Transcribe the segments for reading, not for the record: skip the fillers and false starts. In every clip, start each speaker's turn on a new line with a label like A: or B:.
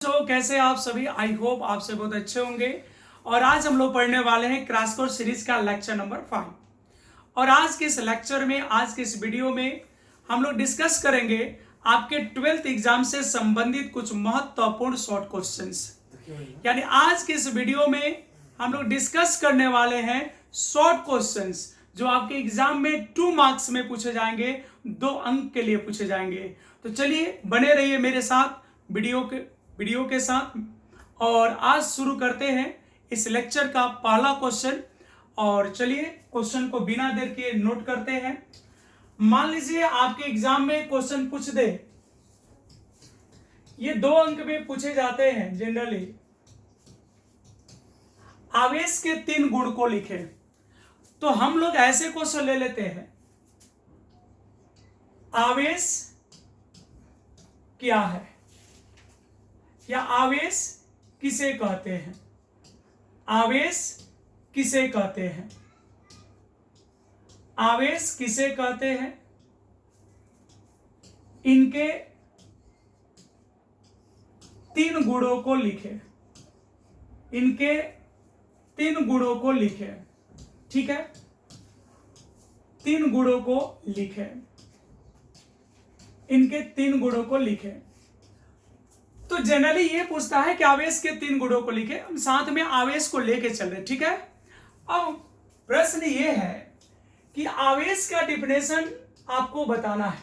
A: तो कैसे आप सभी। आई होप आप सब बहुत अच्छे होंगे। और आज हम लोग पढ़ने वाले हैं क्रैश कोर्स सीरीज का लेक्चर नंबर 5। और आज के इस लेक्चर में, आज के इस वीडियो में हम लोग डिस्कस करेंगे आपके 12th एग्जाम से संबंधित कुछ महत्वपूर्ण शॉर्ट क्वेश्चंस। यानी आज के इस वीडियो में हम लोग डिस्कस करने वाले हैं शॉर्ट क्वेश्चंस जो आपके एग्जाम में 2 मार्क्स में पूछे जाएंगे, 2 अंक के लिए पूछे जाएंगे। तो चलिए बने रहिए मेरे साथ वीडियो के साथ। और आज शुरू करते हैं इस लेक्चर का पहला क्वेश्चन। और चलिए क्वेश्चन को बिना देर के नोट करते हैं। मान लीजिए आपके एग्जाम में क्वेश्चन पूछ दे, ये 2 अंक में पूछे जाते हैं जनरली। आवेश के 3 गुण को लिखे। तो हम लोग ऐसे क्वेश्चन ले लेते हैं, आवेश क्या है या आवेश किसे कहते हैं। आवेश किसे कहते हैं, आवेश किसे कहते हैं, इनके 3 गुणों को लिखे। इनके 3 गुणों को लिखे। ठीक है, 3 गुणों को लिखे। इनके 3 गुणों को लिखे। तो जनरली ये पूछता है कि आवेश के 3 गुणों को लिखे। हम साथ में आवेश को लेके चल रहे। ठीक है, अब प्रश्न ये है कि आवेश का डिफिनेशन आपको बताना है।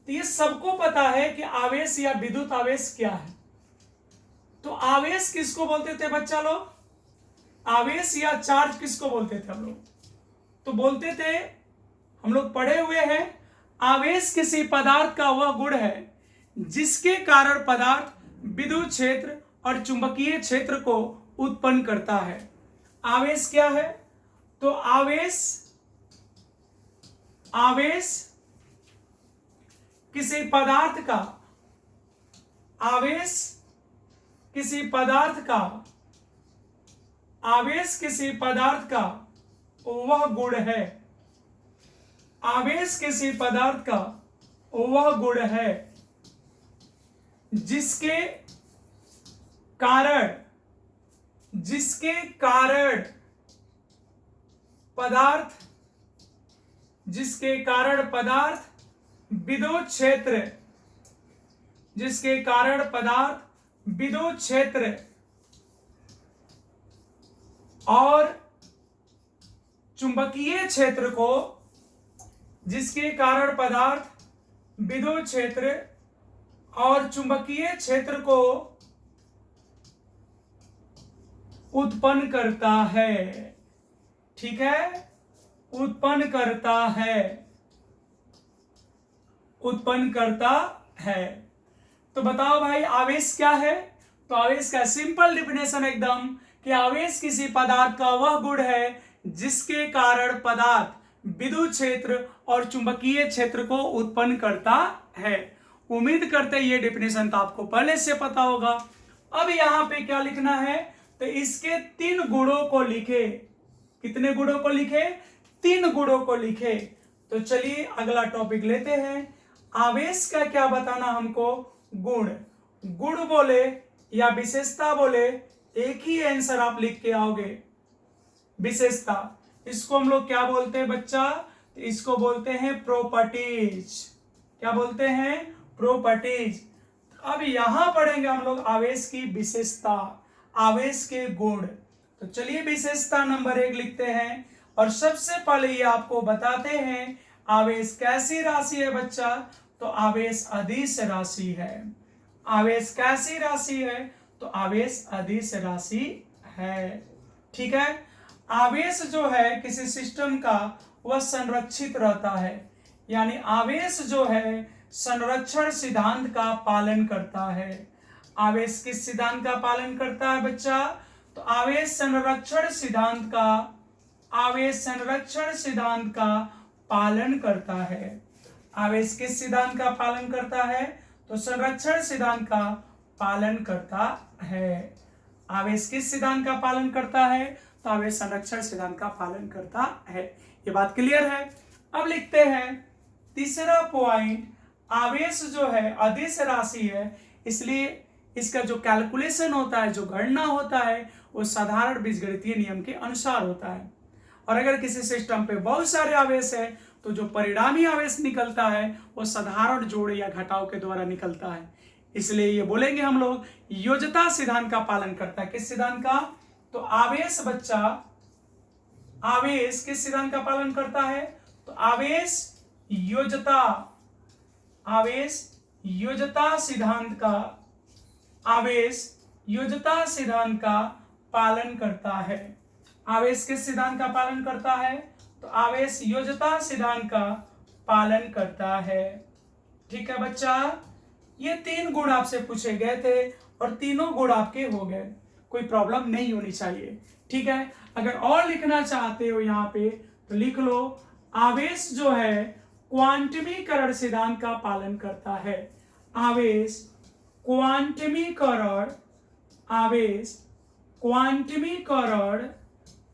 A: तो ये सबको पता है कि आवेश या विद्युत आवेश क्या है। तो आवेश किसको बोलते थे बच्चा लोग? आवेश या चार्ज किसको बोलते थे हम लोग? तो बोलते थे, हम लोग पढ़े हुए हैं, आवेश किसी पदार्थ का वह गुण है जिसके कारण पदार्थ विद्युत क्षेत्र और चुंबकीय क्षेत्र को उत्पन्न करता है। आवेश क्या है? तो आवेश किसी पदार्थ का, आवेश किसी पदार्थ का, आवेश किसी पदार्थ का वह गुण है। आवेश किसी पदार्थ का वह गुण है जिसके कारण पदार्थ विद्युत क्षेत्र और चुंबकीय क्षेत्र को, जिसके कारण पदार्थ विद्युत क्षेत्र और चुंबकीय क्षेत्र को उत्पन्न करता है। ठीक है, उत्पन्न करता है। तो बताओ भाई आवेश क्या है? तो आवेश का सिंपल डिफिनेशन एकदम कि आवेश किसी पदार्थ का वह गुण है जिसके कारण पदार्थ विद्युत क्षेत्र और चुंबकीय क्षेत्र को उत्पन्न करता है। उम्मीद करते ये डेफिनेशन तो आपको पहले से पता होगा। अब यहां पे क्या लिखना है? तो इसके 3 गुणों को लिखे। कितने गुणों को लिखे? 3 गुणों को लिखे। तो चलिए अगला टॉपिक लेते हैं। आवेश का क्या बताना हमको? गुण। गुण बोले या विशेषता बोले, एक ही आंसर आप लिख के आओगे। विशेषता, इसको हम लोग क्या बोलते हैं बच्चा? तो इसको बोलते हैं प्रॉपर्टीज। क्या बोलते हैं? प्रॉपर्टीज। अब यहां पढ़ेंगे हम लोग आवेश की विशेषता, आवेश के गुण। तो चलिए विशेषता नंबर 1 लिखते हैं। और सबसे पहले ये आपको बताते हैं आवेश कैसी राशि है बच्चा? तो आवेश अदिश राशि है। आवेश कैसी राशि है? तो आवेश अदिश राशि है। ठीक है, आवेश जो है किसी सिस्टम का वह संरक्षित रहता है। यानी आवेश जो है संरक्षण सिद्धांत का पालन करता है। आवेश किस सिद्धांत का पालन करता है बच्चा? तो आवेश संरक्षण सिद्धांत का पालन करता है। आवेश किस सिद्धांत का पालन करता है? तो संरक्षण सिद्धांत का पालन करता है। आवेश किस सिद्धांत का पालन करता है? तो आवेश संरक्षण सिद्धांत का पालन करता है। ये बात क्लियर है। अब लिखते हैं तीसरा पॉइंट, आवेश जो है अदिश राशि है, इसलिए इसका जो कैलकुलेशन होता है, जो गणना होता है, वो साधारण बीजगणितीय नियम के अनुसार होता है। और अगर किसी सिस्टम पे बहुत सारे आवेश है तो जो परिणामी आवेश निकलता है वो साधारण जोड़ या घटाव के द्वारा निकलता है। इसलिए ये बोलेंगे हम लोग योज्यता सिद्धांत का पालन करता है। किस सिद्धांत का? तो आवेश बच्चा, आवेश किस सिद्धांत का पालन करता है? तो आवेश योज्यता, आवेश योज्यता सिद्धांत का, आवेश योज्यता सिद्धांत का पालन करता है। आवेश किस सिद्धांत का पालन करता है? तो आवेश योज्यता सिद्धांत का पालन करता है। ठीक है बच्चा, ये 3 गुण आपसे पूछे गए थे और तीनों गुण आपके हो गए, कोई प्रॉब्लम नहीं होनी चाहिए। ठीक है, अगर और लिखना चाहते हो यहाँ पे तो लिख लो, आवेश जो है क्वांटमीकरण सिद्धांत का पालन करता है। आवेश क्वांटमीकरण, आवेश क्वांटमीकरण,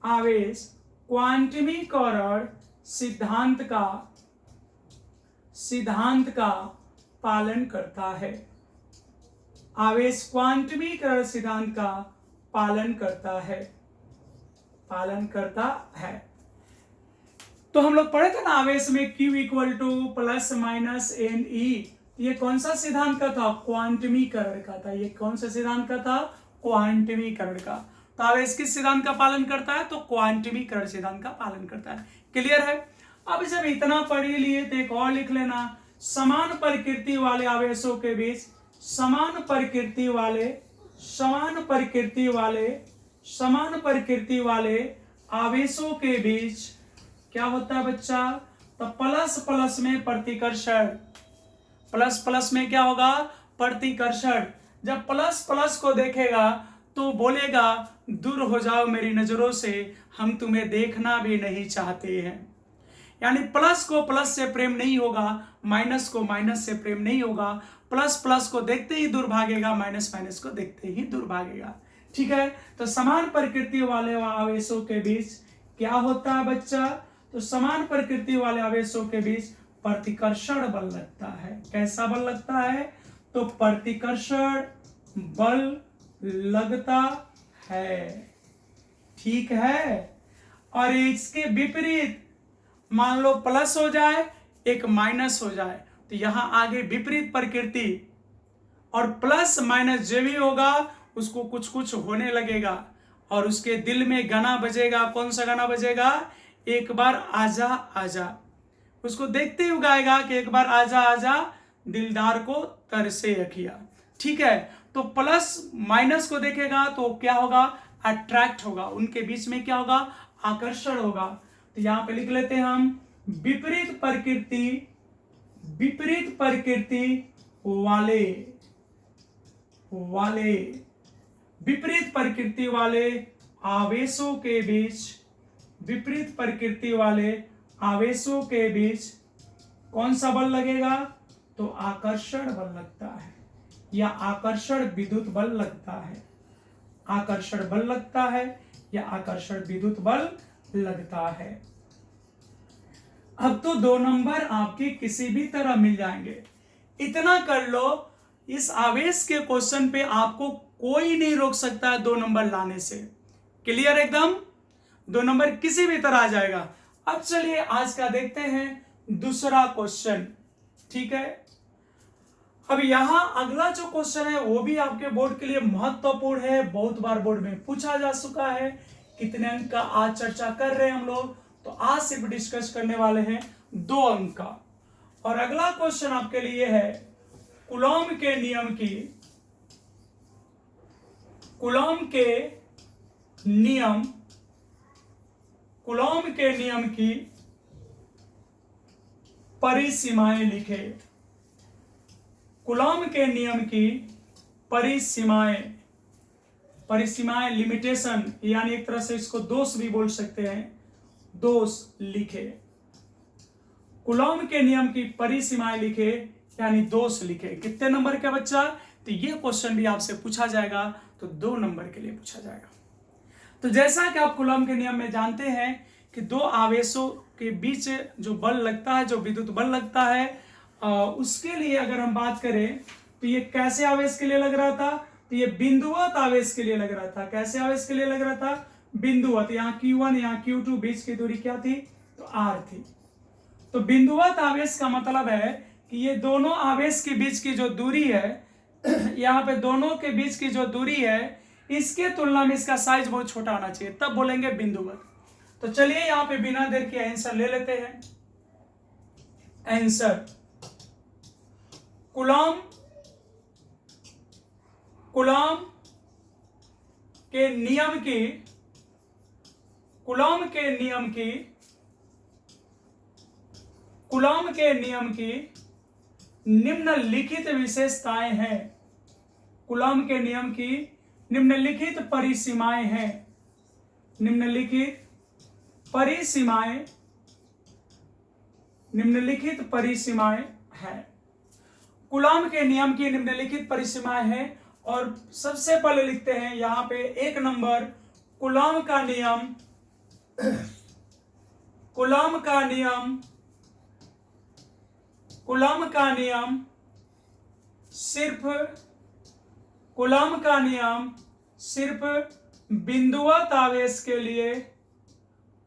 A: आवेश क्वांटमीकरण सिद्धांत का पालन करता है। आवेश क्वांटमीकरण सिद्धांत का पालन करता है, पालन करता है। तो हम लोग पढ़े थे ना आवेश में Q equal to plus minus n e, ये कौन सा सिद्धांत का था? क्वांटमीकरण का था। ये कौन सा सिद्धांत का था? क्वांटमीकरण का। तो आवेश किस सिद्धांत का पालन करता है? तो क्वांटमीकरण सिद्धांत का पालन करता है। क्लियर है? अब जब इतना पढ़ लिए तो एक और लिख लेना, समान प्रकृति वाले आवेशों के बीच, समान प्रकृति वाले, समान प्रकृति वाले, समान प्रकृति वाले आवेशों के बीच क्या होता है बच्चा? तो प्लस प्लस में प्रतिकर्षण, प्लस प्लस में क्या होगा? प्रतिकर्षण। जब प्लस प्लस को देखेगा तो बोलेगा दूर हो जाओ मेरी नजरों से, हम तुम्हें देखना भी नहीं चाहते हैं। यानी प्लस को प्लस से प्रेम नहीं होगा, माइनस को माइनस से प्रेम नहीं होगा। प्लस प्लस को देखते ही दूर भागेगा, माइनस माइनस को देखते ही दूर भागेगा। ठीक है, तो समान प्रकृति वाले आवेशों के बीच क्या होता है बच्चा? तो समान प्रकृति वाले आवेशों के बीच प्रतिकर्षण बल लगता है। कैसा बल लगता है? तो प्रतिकर्षण बल लगता है। ठीक है, और इसके विपरीत मान लो प्लस हो जाए, एक माइनस हो जाए, तो यहां आगे विपरीत प्रकृति, और प्लस माइनस जो भी होगा उसको कुछ कुछ होने लगेगा और उसके दिल में गाना बजेगा। कौन सा गाना बजेगा? एक बार आजा आजा। उसको देखते ही गाएगा कि एक बार आजा आजा दिलदार को तरसे अखिया। ठीक है, तो प्लस माइनस को देखेगा तो क्या होगा? अट्रैक्ट होगा, उनके बीच में क्या होगा? आकर्षण होगा। तो यहां पे लिख लेते हैं हम विपरीत प्रकृति, विपरीत प्रकृति वाले, वाले विपरीत प्रकृति वाले आवेशों के बीच, विपरीत प्रकृति वाले आवेशों के बीच कौन सा बल लगेगा? तो आकर्षण बल लगता है या आकर्षण विद्युत बल लगता है। आकर्षण बल लगता है या आकर्षण विद्युत बल लगता है। अब तो 2 नंबर आपके किसी भी तरह मिल जाएंगे। इतना कर लो, इस आवेश के क्वेश्चन पे आपको कोई नहीं रोक सकता है 2 नंबर लाने से। क्लियर? एकदम 2 नंबर किसी भी तरह आ जाएगा। अब चलिए आज का देखते हैं दूसरा क्वेश्चन। ठीक है, अब यहां अगला जो क्वेश्चन है वो भी आपके बोर्ड के लिए महत्वपूर्ण है, बहुत बार बोर्ड में पूछा जा चुका है। कितने अंक का आज चर्चा कर रहे हैं हम लोग? तो आज सिर्फ डिस्कस करने वाले हैं 2 अंक का। और अगला क्वेश्चन आपके लिए है कूलॉम के नियम की, कूलॉम के नियम, कूलॉम के नियम की परिसीमाएं लिखे। कूलॉम के नियम की परिसीमाएं, परिसीमाएं लिमिटेशन, यानी एक तरह से इसको दोष भी बोल सकते हैं, दोष लिखे। कूलॉम के नियम की परिसीमाएं लिखे यानी दोष लिखे। कितने नंबर का बच्चा? तो ये क्वेश्चन भी आपसे पूछा जाएगा, तो 2 नंबर के लिए पूछा जाएगा। तो जैसा कि आप कूलॉम के नियम में जानते हैं कि 2 आवेशों के बीच जो बल लगता है, जो विद्युत बल लगता है, उसके लिए अगर हम बात करें तो ये कैसे आवेश के लिए लग रहा था? तो ये बिंदुवत आवेश के लिए लग रहा था। कैसे आवेश के लिए लग रहा था? बिंदुवत। यहाँ Q1 यहाँ Q2 बीच की दूरी क्या थी? तो R थी। तो बिंदुवत आवेश का मतलब है कि ये दोनों आवेश के बीच की जो दूरी है, यहाँ पे दोनों के बीच की जो दूरी है, इसके तुलना में इसका साइज बहुत छोटा होना चाहिए, तब बोलेंगे बिंदुवत। तो चलिए यहाँ पे बिना देर के आंसर ले लेते हैं। आंसर कूलॉम के नियम की कूलॉम के नियम की निम्नलिखित विशेषताएं हैं। कूलॉम के नियम की निम्नलिखित परिसीमाएं हैं। निम्नलिखित परिसीमाएं हैं। कूलॉम के नियम की निम्नलिखित परिसीमाएं हैं। और सबसे पहले लिखते हैं यहां पे 1 नंबर, कूलॉम का नियम सिर्फ बिंदुवत आवेश के लिए,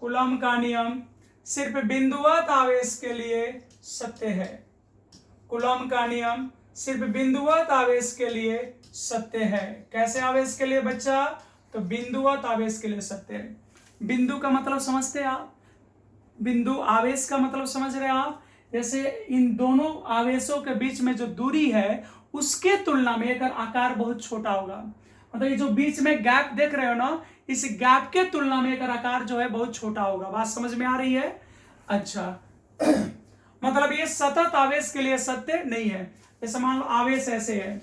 A: कूलॉम का नियम सिर्फ बिंदुवत आवेश के लिए सत्य है। कूलॉम का नियम सिर्फ बिंदुवत आवेश के लिए सत्य है। कैसे आवेश के लिए बच्चा? तो बिंदुवत आवेश के लिए सत्य है। बिंदु का मतलब समझते हैं आप? बिंदु आवेश का मतलब समझ रहे हैं आप? जैसे इन दोनों आवेशों के बीच में जो दूरी है उसके तुलना में अगर आकार बहुत छोटा होगा, मतलब ये जो बीच में गैप देख रहे हो ना, इस गैप के तुलना में अगर आकार जो है बहुत छोटा होगा। बात समझ में आ रही है? अच्छा मतलब ये सतत आवेश के लिए सत्य नहीं है। जैसे मान लो आवेश ऐसे है,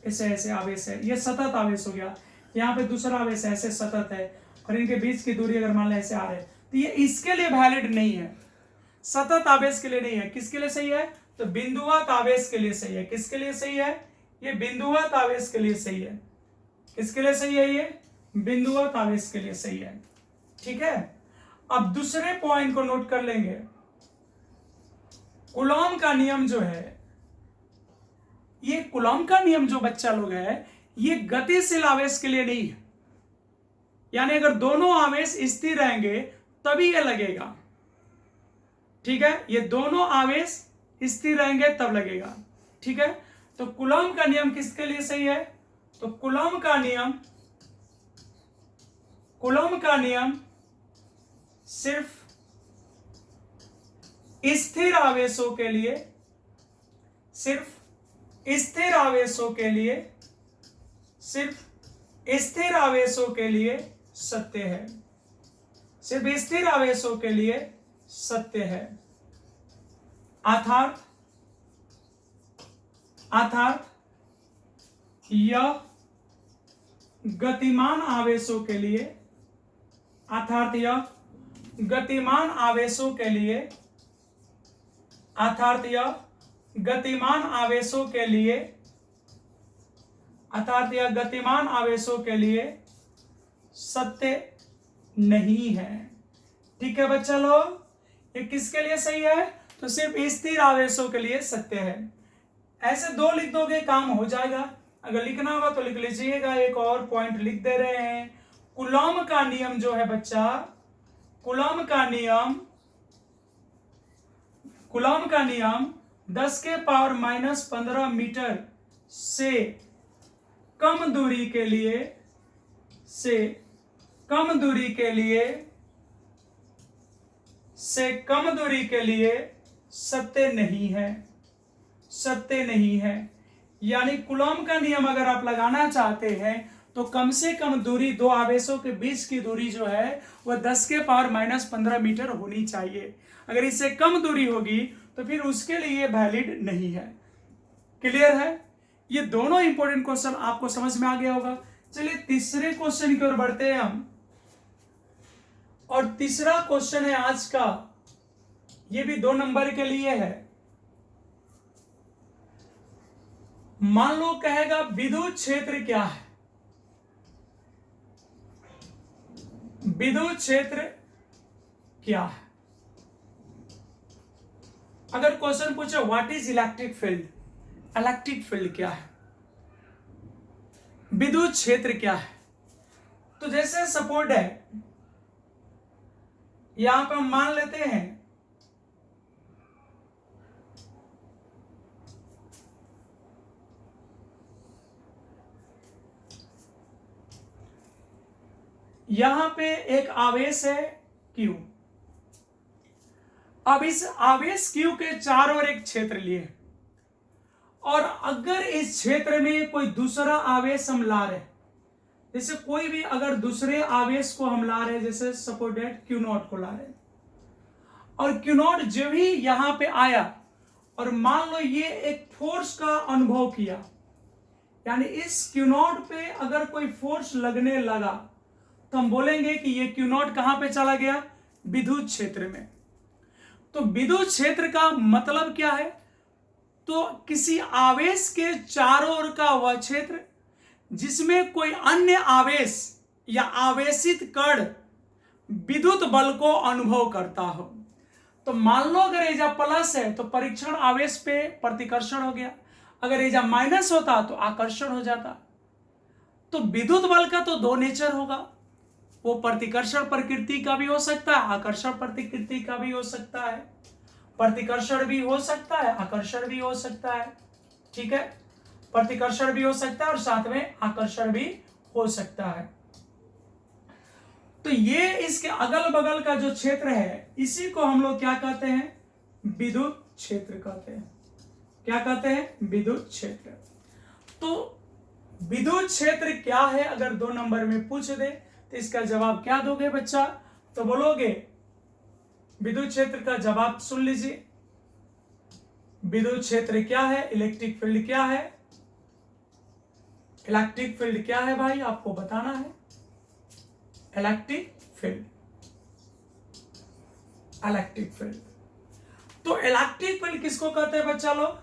A: ऐसे आवेश है, ये सतत आवेश हो गया। यहाँ पे दूसरा आवेश ऐसे सतत है और इनके बीच की दूरी अगर मान लो ऐसे आ रहे, तो ये इसके लिए वैलिड नहीं है, सतत आवेश के लिए नहीं है। किसके लिए सही है? तो बिंदुवत आवेश के लिए सही है। किसके लिए सही है? ये बिंदुवत आवेश के लिए सही है। किसके लिए सही है? ये बिंदुवत आवेश के लिए सही है। ठीक है, अब दूसरे पॉइंट को नोट कर लेंगे। कूलॉम का नियम जो है, ये कूलॉम का नियम जो बच्चा लोग है, ये गतिशील आवेश के लिए नहीं है। यानी अगर दोनों आवेश स्थिर रहेंगे तभी ये लगेगा। ठीक है, ये दोनों आवेश स्थिर रहेंगे तब लगेगा। ठीक है, तो कूलॉम का नियम किसके लिए सही है? तो कूलॉम का नियम सिर्फ स्थिर आवेशों के लिए, सिर्फ स्थिर आवेशों के लिए सत्य है। सिर्फ स्थिर आवेशों के लिए सत्य है। अर्थात यह गतिमान आवेशों के लिए, अर्थात यह गतिमान आवेशों के लिए सत्य नहीं है। ठीक है बच्चा लोग, ये किसके लिए सही है? तो सिर्फ स्थिर आवेशों के लिए सत्य है। ऐसे 2 लिख दोगे काम हो जाएगा। अगर लिखना होगा तो लिख लीजिएगा। एक और पॉइंट लिख दे रहे हैं। कूलॉम का नियम जो है बच्चा, कूलॉम का नियम 10 के पावर -15 मीटर से कम दूरी के लिए सत्य नहीं है। यानी कूलॉम का नियम अगर आप लगाना चाहते हैं तो कम से कम दूरी, 2 आवेशों के बीच की दूरी जो है वह 10 के पावर -15 मीटर होनी चाहिए। अगर इससे कम दूरी होगी तो फिर उसके लिए वैलिड नहीं है। क्लियर है? ये दोनों इंपॉर्टेंट क्वेश्चन आपको समझ में आ गया होगा। चलिए तीसरे क्वेश्चन की ओर बढ़ते हैं हम। और तीसरा क्वेश्चन है आज का, ये भी 2 नंबर के लिए है। मान लो कहेगा विद्युत क्षेत्र क्या है? विद्युत क्षेत्र क्या है? अगर क्वेश्चन पूछे what is electric field, electric field क्या है? विद्युत क्षेत्र क्या है? तो जैसे सपोर्ट है, यहां पर हम मान लेते हैं यहां पे एक आवेश है Q। अब इस आवेश Q के चारों ओर एक क्षेत्र लिए, और अगर इस क्षेत्र में कोई दूसरा आवेश हम ला रहे, जैसे कोई भी अगर दूसरे आवेश को हम ला रहे, जैसे सपोज दैट Q0 को ला रहे, और Q0 जो भी यहां पे आया और मान लो ये एक फोर्स का अनुभव किया, यानी इस Q0 पे अगर कोई फोर्स लगने लगा तो हम बोलेंगे कि ये Q0 कहां पे चला गया? विद्युत क्षेत्र में। तो विद्युत क्षेत्र का मतलब क्या है? तो किसी आवेश के चारों ओर का वह क्षेत्र जिसमें कोई अन्य आवेश या आवेशित कण विद्युत बल को अनुभव करता हो। तो मान लो अगर एजा प्लस है तो परीक्षण आवेश पे प्रतिकर्षण हो गया, अगर एजा माइनस होता तो आकर्षण हो जाता। तो विद्युत बल का तो दो नेचर होगा, वो प्रतिकर्षण प्रकृति का भी हो सकता है, आकर्षण प्रकृति का भी हो सकता है। प्रतिकर्षण भी हो सकता है, आकर्षण भी हो सकता है, ठीक है। प्रतिकर्षण भी हो सकता है और साथ में आकर्षण भी हो सकता है। तो ये इसके अगल बगल का जो क्षेत्र है, इसी को हम लोग क्या कहते हैं? विद्युत क्षेत्र कहते हैं। क्या कहते हैं? विद्युत क्षेत्र। तो विद्युत क्षेत्र क्या है अगर 2 नंबर में पूछ दे तो इसका जवाब क्या दोगे बच्चा? तो बोलोगे विद्युत क्षेत्र का जवाब सुन लीजिए। विद्युत क्षेत्र क्या है? इलेक्ट्रिक फील्ड क्या है? इलेक्ट्रिक फील्ड क्या है भाई? आपको बताना है। Electric field, electric field. तो इलेक्ट्रिक फील्ड किसको कहते हैं बच्चा लोग?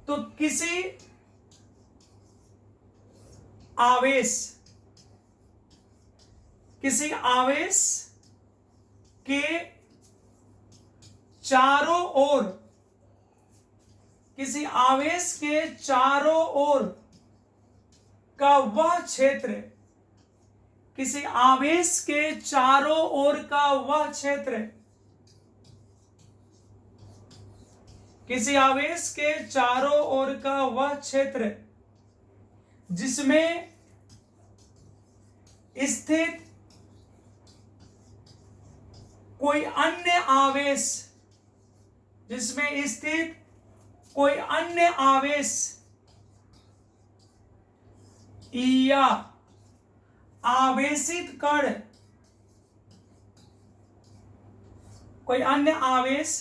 A: तो किसी आवेश के चारों ओर, किसी आवेश के चारों ओर का वह क्षेत्र, किसी आवेश के चारों ओर का वह क्षेत्र, किसी आवेश के चारों ओर का वह क्षेत्र जिसमें स्थित कोई अन्य आवेश, जिसमें स्थित कोई अन्य आवेश या आवेशित कण, कोई अन्य आवेश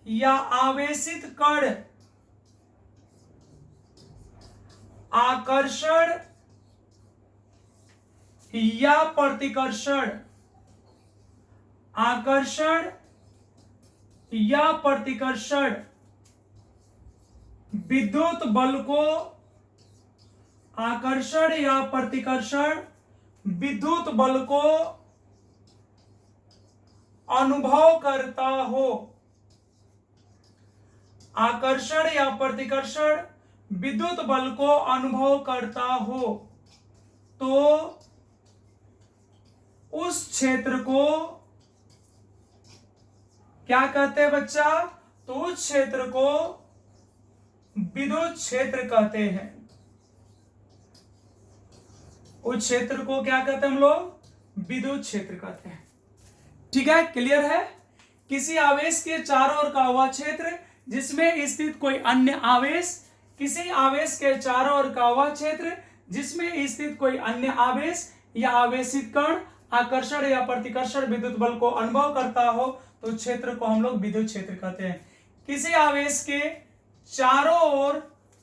A: या आवेशित कण आकर्षण या प्रतिकर्षण, आकर्षण या प्रतिकर्षण विद्युत बल को, आकर्षण या प्रतिकर्षण विद्युत बल को अनुभव करता हो, आकर्षण या प्रतिकर्षण विद्युत बल को अनुभव करता हो, तो उस क्षेत्र को क्या कहते हैं बच्चा? तो उस क्षेत्र को विद्युत क्षेत्र कहते हैं। उस क्षेत्र को क्या कहते हैं हम लोग? विद्युत क्षेत्र कहते हैं। ठीक है, क्लियर है? किसी आवेश के चारों ओर का वह क्षेत्र जिसमें स्थित कोई अन्य आवेश, किसी आवेश के चारों ओर का वह क्षेत्र जिसमें स्थित कोई अन्य आवेश या आवेशित कण आकर्षण या प्रतिकर्षण विद्युत बल को अनुभव करता हो, तो क्षेत्र को हम लोग विद्युत क्षेत्र कहते हैं। किसी आवेश के चारों ओर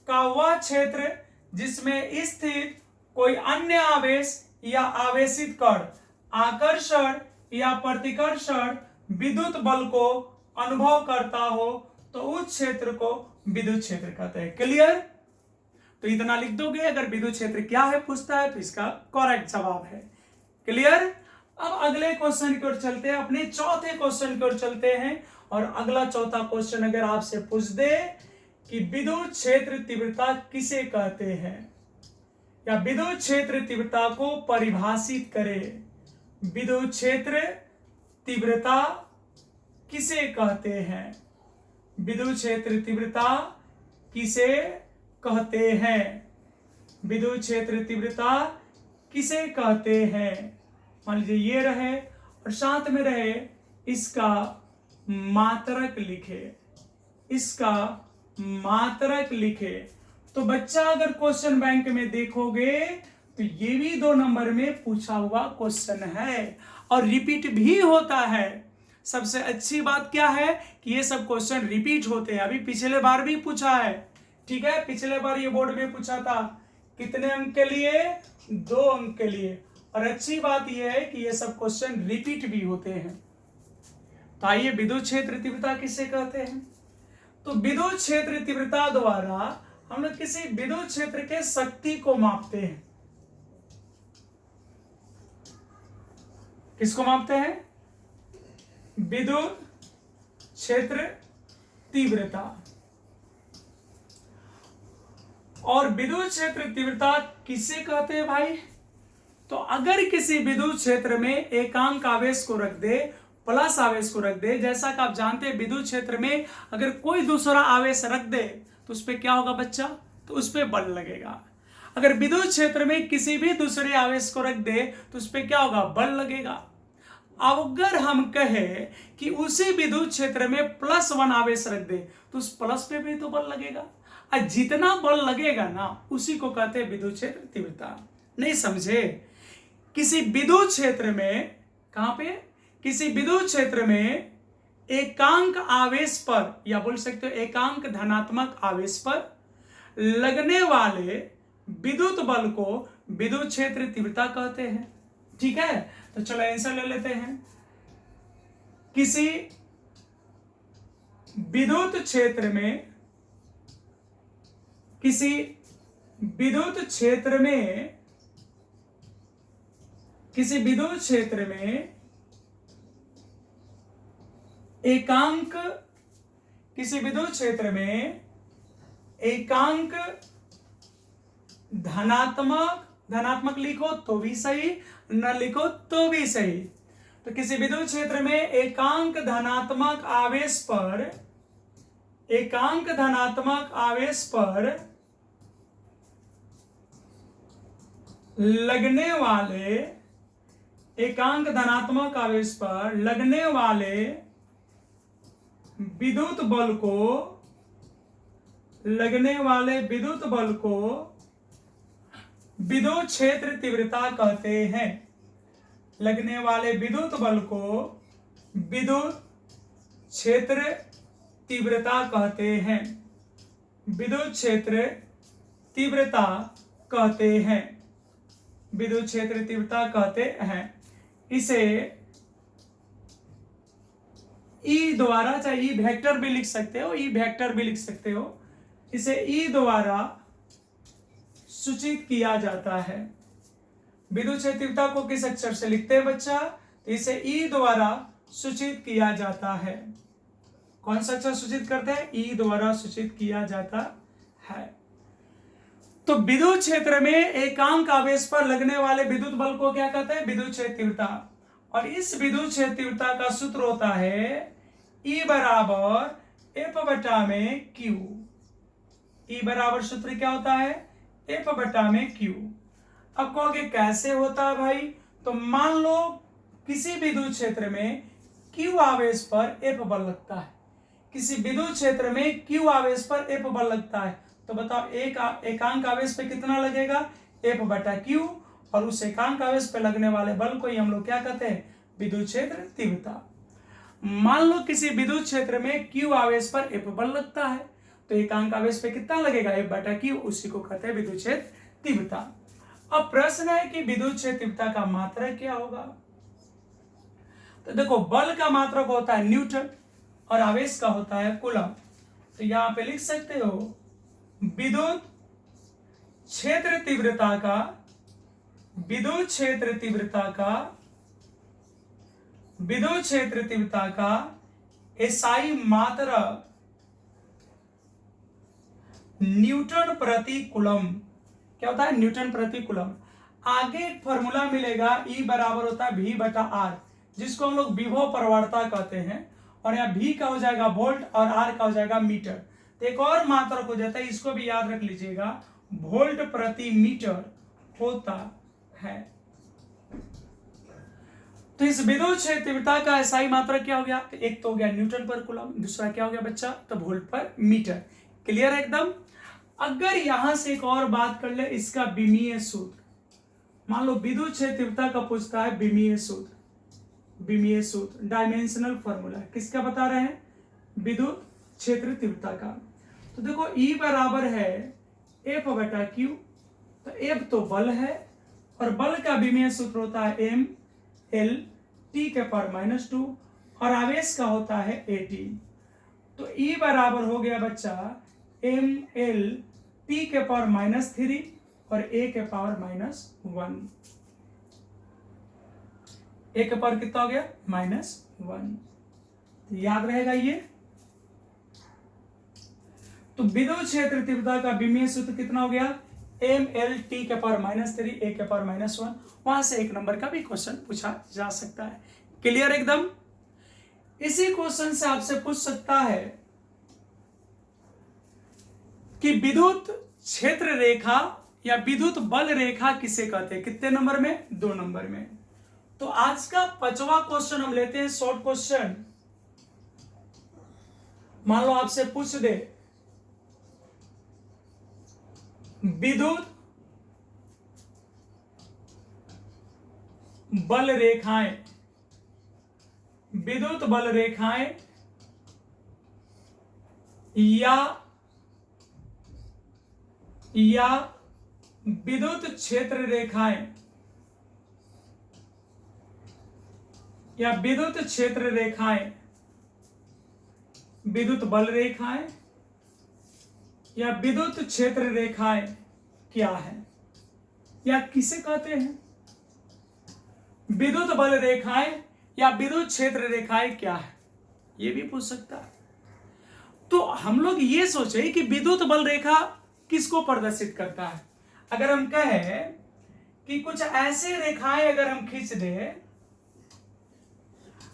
A: का वह क्षेत्र जिसमें स्थित कोई अन्य आवेश या आवेशित कण आकर्षण या प्रतिकर्षण विद्युत बल को अनुभव करता हो, तो उस क्षेत्र को विद्युत क्षेत्र कहते हैं। क्लियर? तो इतना लिख दोगे। अगर विद्युत क्षेत्र क्या है पूछता है तो इसका करेक्ट जवाब है। क्लियर? अब अगले क्वेश्चन की ओर चलते हैं, अपने चौथे क्वेश्चन की ओर चलते हैं। और अगला चौथा क्वेश्चन अगर आपसे पूछ दे कि विद्युत क्षेत्र तीव्रता किसे कहते हैं, या विद्युत क्षेत्र तीव्रता को परिभाषित करें। विद्युत क्षेत्र तीव्रता किसे कहते हैं? विद्युत क्षेत्र तीव्रता किसे कहते हैं? विद्युत क्षेत्र तीव्रता किसे कहते हैं? मान लीजिए ये रहे और साथ में रहे इसका मात्रक लिखे, इसका मात्रक लिखे। तो बच्चा अगर क्वेश्चन बैंक में देखोगे तो ये भी 2 नंबर में पूछा हुआ क्वेश्चन है और रिपीट भी होता है। सबसे अच्छी बात क्या है कि ये सब क्वेश्चन रिपीट होते हैं। अभी पिछले बार भी पूछा है, ठीक है, पिछले बार ये बोर्ड में पूछा था। कितने अंक के लिए? 2 अंक के लिए। और अच्छी बात यह है कि ये सब क्वेश्चन रिपीट भी होते हैं। तो आइए, विद्युत क्षेत्र तीव्रता किसे कहते हैं? तो विद्युत क्षेत्र तीव्रता द्वारा हम लोग किसी विद्युत क्षेत्र के शक्ति को मापते हैं। किसको मापते हैं? विद्युत क्षेत्र तीव्रता। और विद्युत क्षेत्र तीव्रता किसे कहते हैं भाई? तो अगर किसी विद्युत क्षेत्र में एकांक आवेश को रख दे, प्लस आवेश को रख दे, जैसा कि आप जानते हैं विद्युत क्षेत्र में अगर कोई दूसरा आवेश रख दे तो उस पर क्या होगा बच्चा? तो उस पर बल लगेगा। अगर विद्युत क्षेत्र में किसी भी दूसरे आवेश को रख दे तो उस पर क्या होगा? बल लगेगा। अब अगर हम कहें कि उसी विद्युत क्षेत्र में +1 आवेश रख दे तो उस प्लस पे भी तो बल लगेगा। और जितना बल लगेगा ना उसी को कहते हैं विद्युत क्षेत्र तीव्रता। नहीं समझे? किसी विद्युत क्षेत्र में, कहां पे? किसी विद्युत क्षेत्र में एकांक आवेश पर, या बोल सकते हो एकांक धनात्मक आवेश पर लगने वाले विद्युत बल को विद्युत क्षेत्र तीव्रता कहते हैं। ठीक है, तो चलो आंसर ले लेते हैं। किसी विद्युत क्षेत्र में, किसी विद्युत क्षेत्र में, किसी विद्युत क्षेत्र में एकांक, किसी विद्युत क्षेत्र में एकांक धनात्मक, धनात्मक लिखो तो भी सही, न लिखो तो भी सही। तो किसी विद्युत क्षेत्र में एकांक धनात्मक आवेश पर, एकांक धनात्मक आवेश पर लगने वाले, एकांक धनात्मक आवेश पर लगने वाले विद्युत बल को, लगने वाले विद्युत बल को विद्युत क्षेत्र तीव्रता कहते हैं। लगने वाले विद्युत बल को विद्युत क्षेत्र तीव्रता कहते हैं। विद्युत क्षेत्र तीव्रता कहते हैं। विद्युत क्षेत्र तीव्रता कहते हैं। इसे ई द्वारा, चाहे ई वेक्टर भी लिख सकते हो, ई वेक्टर भी लिख सकते हो, इसे ई द्वारा सूचित किया जाता है। विद्युत क्षेत्र तीव्रता को किस अक्षर से लिखते हैं बच्चा? तो इसे ई द्वारा सूचित किया जाता है। कौन सा अक्षर सूचित करते हैं? ई द्वारा सूचित किया जाता है। तो विद्युत क्षेत्र में एकांक आवेश पर लगने वाले विद्युत बल को क्या कहते हैं? विद्युत क्षेत्र तीव्रता। और इस विद्युत क्षेत्र तीव्रता का सूत्र होता है E बराबर F बटा में Q। E बराबर सूत्र क्या होता है? F बटा में Q। अब कहोगे कैसे होता है भाई? तो मान लो किसी विद्युत क्षेत्र में Q आवेश पर F बल लगता है, किसी विद्युत क्षेत्र में Q आवेश पर F बल लगता है, तो बताओ एकांक आवेश पे कितना लगेगा? F बटा Q। और उस एकांक आवेश पे लगने वाले बल को ही हम लोग क्या कहते हैं? विद्युत क्षेत्र तीव्रता। मान लो किसी विद्युत क्षेत्र में Q आवेश पर F बल लगता है, तो एकांक आवेश पे कितना लगेगा? F बटा Q, उसी को कहते हैं विद्युत क्षेत्र तीव्रता। अब प्रश्न है कि विद्युत क्षेत्र तीव्रता का मात्रक क्या होगा? तो देखो, बल का मात्रक होता है न्यूटन और आवेश का होता है कूलम। तो यहां पे लिख सकते हो विद्युत क्षेत्र तीव्रता का, विद्युत क्षेत्र तीव्रता का, विद्युत क्षेत्र तीव्रता का एसआई मात्रक न्यूटन प्रति कूलम, क्या होता है, न्यूटन प्रति कूलम। आगे एक फॉर्मूला मिलेगा, E बराबर होता है V बटा R, जिसको हम लोग विभव प्रवणता कहते हैं, और यहाँ V का हो जाएगा वोल्ट और R का हो जाएगा मीटर। तो एक और मात्रक हो जाता है, इसको भी याद रख लीजिएगा, वोल्ट प्रति मीटर होता है। तो इस विद्युत क्षेत्र तीव्रता का SI मात्रक क्या हो गया, एक तो हो गया न्यूटन पर कूलम, दूसरा क्या हो गया बच्चा, तो वोल्ट पर मीटर। क्लियर है एकदम। अगर यहां से एक और बात कर ले, इसका विमीय सूत्र, मान लो विद्युत क्षेत्र तीव्रता का पूछता है विमीय सूत्र, विमीय सूत्र डायमेंशनल फॉर्मूला किसका बता रहे हैं, विद्युत क्षेत्र तीव्रता का। तो देखो E बराबर है F बटा Q, तो F तो बल है, और बल का विमीय सूत्र होता है M L T के पावर -2, और आवेश का होता है AT। तो E बराबर हो गया बच्चा M L T के पावर -3 और A के पावर -1। A के पावर कितना हो गया, -1। तो याद रहेगा ये। तो विद्युत क्षेत्र तीव्रता का विमीय सूत्र कितना हो गया, M L T के पावर -3 A के पावर -1। वहां से एक नंबर का भी क्वेश्चन पूछा जा सकता है। क्लियर एकदम। इसी क्वेश्चन से आपसे पूछ सकता है कि विद्युत क्षेत्र रेखा या विद्युत बल रेखा किसे कहते हैं, कितने नंबर में, 2 नंबर में। तो आज का 5वां क्वेश्चन हम लेते हैं, शॉर्ट क्वेश्चन। मान लो आपसे पूछ दे विद्युत बल रेखाएं, विद्युत बल रेखाएं या विद्युत क्षेत्र रेखाएं, या विद्युत क्षेत्र रेखाएं, विद्युत बल रेखाएं या विद्युत क्षेत्र रेखाएं क्या है, या किसे कहते हैं, विद्युत बल रेखाएं या विद्युत क्षेत्र रेखाएं क्या है, ये भी पूछ सकता है। तो हम लोग ये सोचे कि विद्युत बल रेखा किसको प्रदर्शित करता है। अगर हम कहें कि कुछ ऐसे रेखाएं अगर हम खींच दे,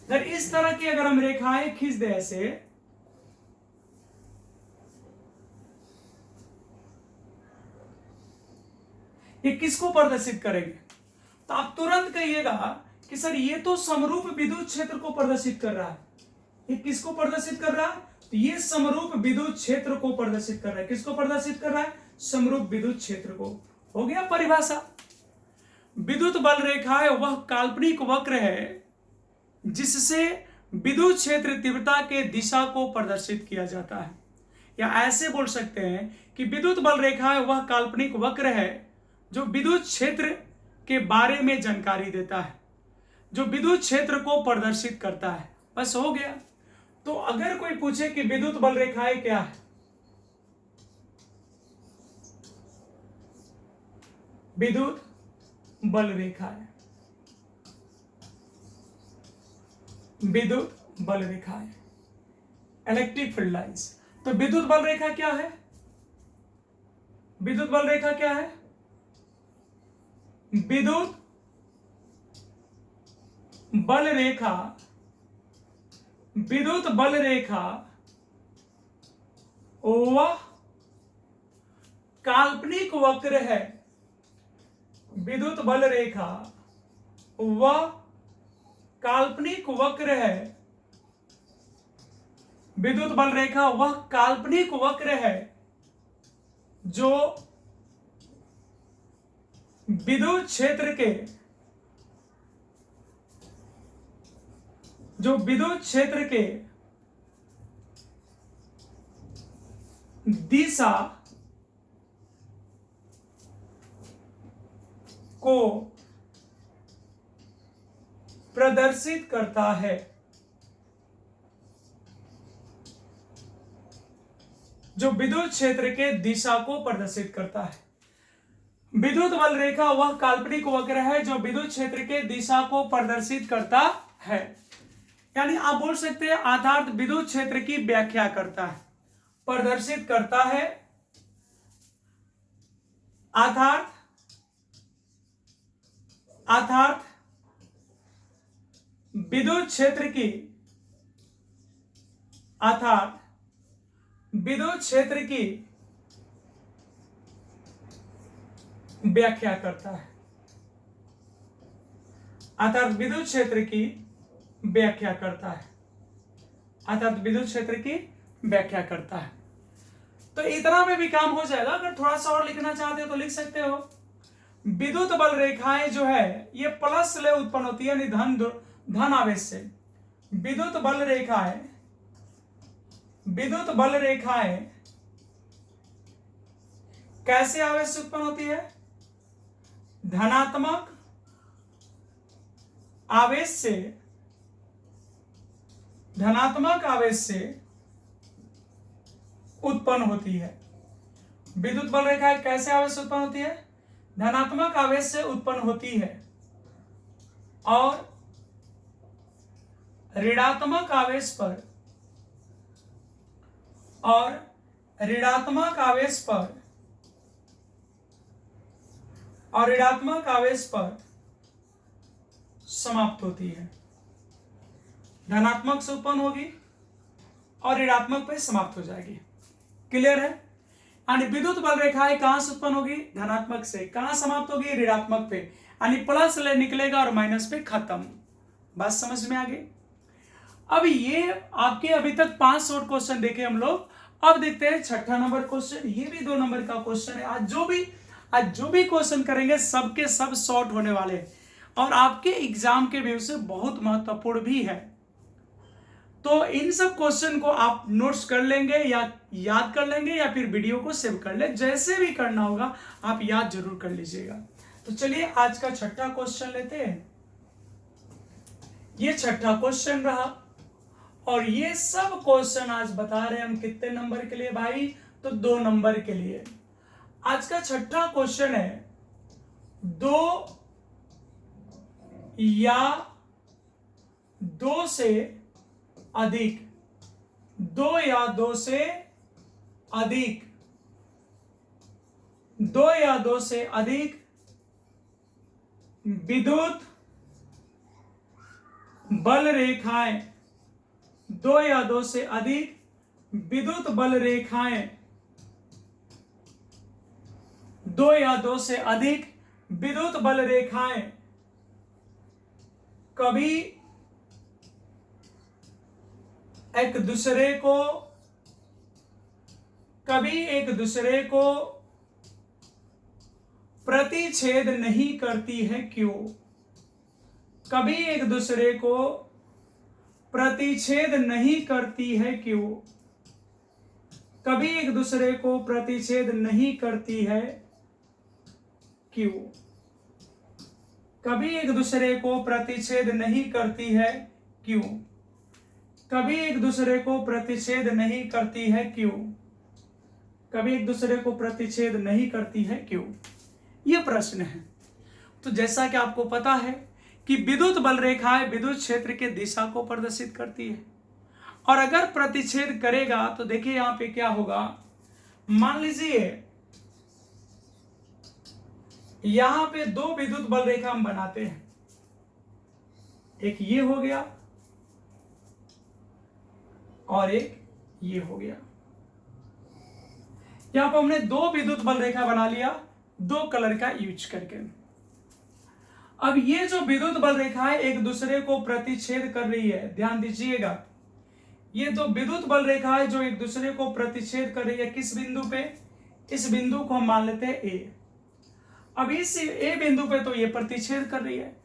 A: अगर इस तरह की अगर हम रेखाएं खींच दे ऐसे, ये किसको प्रदर्शित करेंगे, तो आप तुरंत कहिएगा कि सर ये तो समरूप विद्युत क्षेत्र को प्रदर्शित कर रहा है। ये किसको प्रदर्शित कर रहा है, तो ये समरूप विद्युत क्षेत्र को प्रदर्शित कर रहा है। किसको प्रदर्शित कर रहा है, समरूप विद्युत क्षेत्र को। हो गया परिभाषा। विद्युत बल रेखा है वह काल्पनिक वक्र है जिससे विद्युत क्षेत्र तीव्रता के दिशा को प्रदर्शित किया जाता है। या ऐसे बोल सकते हैं कि विद्युत बल रेखा है वह काल्पनिक वक्र है जो विद्युत क्षेत्र के बारे में जानकारी देता है, जो विद्युत क्षेत्र को प्रदर्शित करता है। बस हो गया। तो अगर कोई पूछे कि विद्युत बल रेखाएं क्या है, विद्युत बल रेखाएं, विद्युत बल रेखाएं, इलेक्ट्रिक फील्ड लाइंस। तो विद्युत बल रेखा क्या है, विद्युत बल रेखा क्या है, विद्युत बल रेखा, विद्युत बल रेखा वह काल्पनिक वक्र है, विद्युत बल रेखा वह काल्पनिक वक्र है, विद्युत बल रेखा वह काल्पनिक वक्र है जो विद्युत क्षेत्र के, जो विद्युत क्षेत्र के दिशा को प्रदर्शित करता है, जो विद्युत क्षेत्र के दिशा को प्रदर्शित करता है। विद्युत बल रेखा वह काल्पनिक वक्र है जो विद्युत क्षेत्र के दिशा को प्रदर्शित करता है। यानी आप बोल सकते हैं आधार विद्युत क्षेत्र की व्याख्या करता है, प्रदर्शित करता है, अर्थात विद्युत क्षेत्र की व्याख्या करता है। विद्युत क्षेत्र की व्याख्या करता है। तो इतना में भी काम हो जाएगा। अगर थोड़ा सा और लिखना चाहते हो तो लिख सकते हो। विद्युत बल रेखाएं जो है ये प्लस ले उत्पन्न होती है, यानी धन आवेश से। विद्युत बल रेखाएं कैसे आवेश से उत्पन्न होती है? धनात्मक आवेश से उत्पन्न होती है। विद्युत बल रेखाएं कैसे आवेश से उत्पन्न होती है? धनात्मक आवेश से उत्पन्न होती है और ऋणात्मक आवेश पर समाप्त होती है। धनात्मक से उत्पन्न होगी और ऋणात्मक पे समाप्त हो जाएगी। क्लियर है? यानी विद्युत बल रेखाएं कहां से उत्पन्न होगी? धनात्मक से। कहां समाप्त होगी? ऋणात्मक पे। यानी प्लस ले निकलेगा और माइनस पे खत्म। बात समझ में आ गई? अब ये आपके अभी तक 5 शॉर्ट क्वेश्चन देखे हम लोग। अब देखते हैं 6ठा नंबर क्वेश्चन। ये भी 2 नंबर का क्वेश्चन है। आज जो भी क्वेश्चन करेंगे सबके सब शॉर्ट होने वाले हैं और आपके एग्जाम के व्यू से बहुत महत्वपूर्ण भी है। तो इन सब क्वेश्चन को आप नोट्स कर लेंगे या याद कर लेंगे या फिर वीडियो को सेव कर ले, जैसे भी करना होगा आप याद जरूर कर लीजिएगा। तो चलिए आज का 6ठा क्वेश्चन लेते हैं। ये 6ठा क्वेश्चन रहा और ये सब क्वेश्चन आज बता रहे हैं हम कितने नंबर के लिए भाई? तो 2 नंबर के लिए। आज का 6ठा क्वेश्चन है 2 या 2 से अधिक विद्युत बल रेखाएं 2 या 2 से अधिक विद्युत बल रेखाएं 2 या 2 से अधिक विद्युत बल रेखाएं कभी एक दूसरे को प्रतिच्छेद नहीं करती है क्यों? कभी एक दूसरे को प्रतिच्छेद नहीं करती है क्यों? कभी एक दूसरे को प्रतिच्छेद नहीं करती है क्यों? कभी एक दूसरे को प्रतिच्छेद नहीं करती है क्यों? कभी एक दूसरे को प्रतिच्छेद नहीं करती है क्यों? कभी एक दूसरे को प्रतिच्छेद नहीं करती है क्यों? यह प्रश्न है। तो जैसा कि आपको पता है कि विद्युत बल रेखाएं विद्युत क्षेत्र के दिशा को प्रदर्शित करती है और अगर प्रतिच्छेद करेगा तो देखिए यहां पे क्या होगा। मान लीजिए यहां पे 2 विद्युत बल रेखा हम बनाते हैं। एक ये हो गया और एक ये हो गया। यहां पर हमने 2 विद्युत बल रेखा बना लिया 2 कलर का यूज करके। अब ये जो विद्युत बल रेखाएं एक दूसरे को प्रतिच्छेद कर रही है, ध्यान दीजिएगा, ये 2 विद्युत बल रेखाएं जो एक दूसरे को प्रतिच्छेद कर रही है किस बिंदु पे? इस बिंदु को हम मान लेते हैं ए। अब इस ए बिंदु पे तो ये प्रतिच्छेद कर रही है।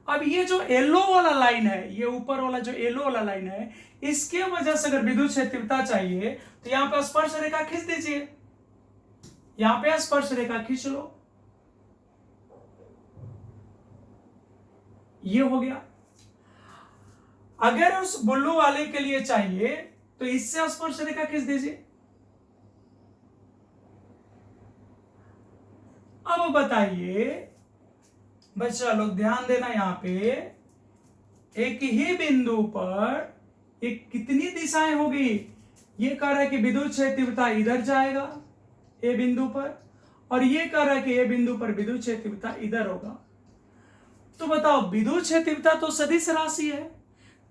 A: अब ये जो येलो वाला लाइन है, ये ऊपर वाला जो येलो वाला लाइन है, इसके वजह से अगर विद्युत क्षेत्रता चाहिए तो यहां पे स्पर्श रेखा खींच दीजिए। यहां पे स्पर्श रेखा खींच लो, ये हो गया। अगर उस बुल्लू वाले के लिए चाहिए तो इससे स्पर्श रेखा खींच दीजिए। अब बताइए बच्चा लोग, ध्यान देना, यहां पे एक ही बिंदु पर एक कितनी दिशाएं होगी? ये कह रहा है कि विद्युत क्षेत्र तीव्रता इधर जाएगा ए बिंदु पर और ये कह रहा है कि ये बिंदु पर विद्युत क्षेत्र तीव्रता इधर होगा। तो बताओ विद्युत क्षेत्र तीव्रता तो सदिश राशि है,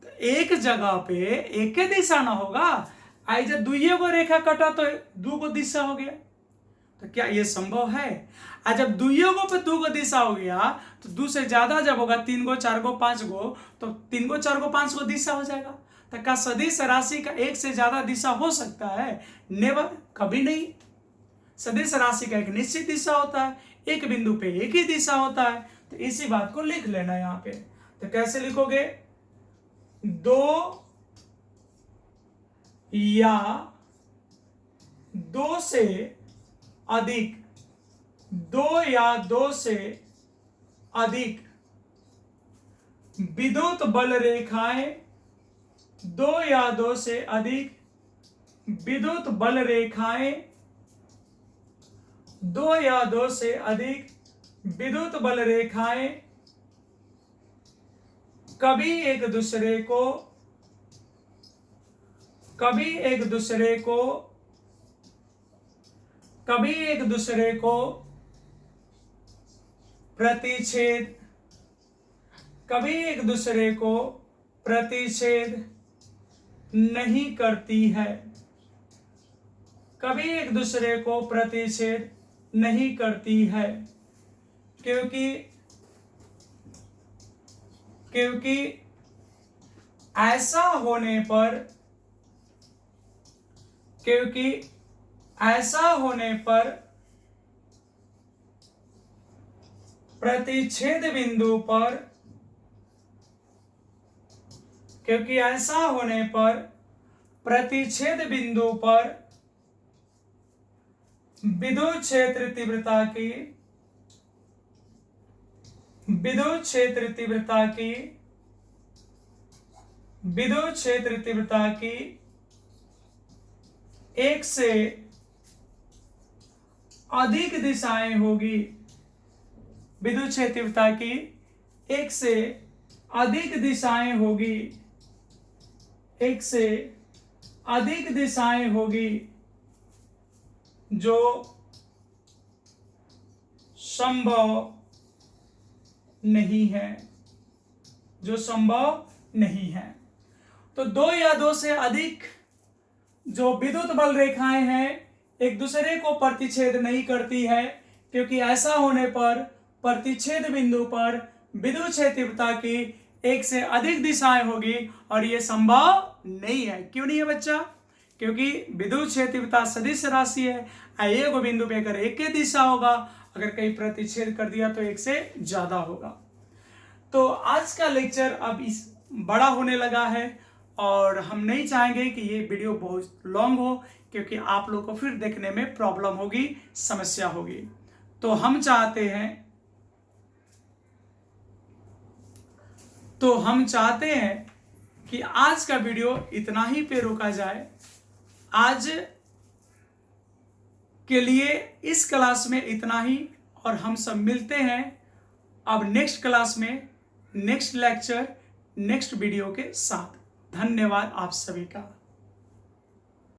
A: तो एक जगह पे एक ही दिशा ना होगा। आई जब दुइये को रेखा कटा तो दो को दिशा हो गया, तो क्या ये संभव है? आज जब दुइयों को पे दो को दिशा हो गया तो दो से ज्यादा जब होगा, 3 गो 4 गो 5 गो, तो 3 गो 4 गो 5 गो दिशा हो जाएगा। तो क्या सदिश राशि का एक से ज्यादा दिशा हो सकता है? नेवर, कभी नहीं। सदिश राशि का एक निश्चित दिशा होता है, एक बिंदु पे एक ही दिशा होता है। तो इसी बात को लिख लेना यहाँ पे। तो कैसे लिखोगे? 2 या 2 से अधिक, 2 या 2 से अधिक विद्युत बल रेखाएं, 2 या 2 से अधिक विद्युत बल रेखाएं, 2 या 2 से अधिक विद्युत बल रेखाएं कभी एक दूसरे को प्रतिच्छेद नहीं करती है, कभी एक दूसरे को प्रतिच्छेद नहीं करती है, क्योंकि ऐसा होने पर प्रतिच्छेद बिंदु पर विद्युत क्षेत्र तीव्रता की एक से अधिक दिशाएं होगी, विद्युत क्षेत्र तीव्रता की एक से अधिक दिशाएं होगी जो संभव नहीं है। तो 2 या 2 से अधिक जो विद्युत बल रेखाएं हैं एक दूसरे को प्रतिच्छेद नहीं करती है, क्योंकि ऐसा होने पर प्रतिच्छेद बिंदु पर विद्युत क्षेत्र तीव्रता की एक से अधिक दिशाएं होगी और यह संभव नहीं है। क्यों नहीं है बच्चा? क्योंकि विद्युत क्षेत्र तीव्रता सदिश राशि है। एक बिंदु पे अगर एक ही दिशा होगा, अगर कहीं प्रतिच्छेद कर दिया तो एक से ज्यादा होगा। तो आज का लेक्चर अब इस बड़ा होने लगा है और हम नहीं चाहेंगे कि ये वीडियो बहुत लॉन्ग हो, क्योंकि आप लोग को फिर देखने में प्रॉब्लम होगी, समस्या होगी। तो हम चाहते हैं कि आज का वीडियो इतना ही पे रोका जाए। आज के लिए इस क्लास में इतना ही, और हम सब मिलते हैं अब नेक्स्ट क्लास में, नेक्स्ट लेक्चर, नेक्स्ट वीडियो के साथ। धन्यवाद आप सभी का।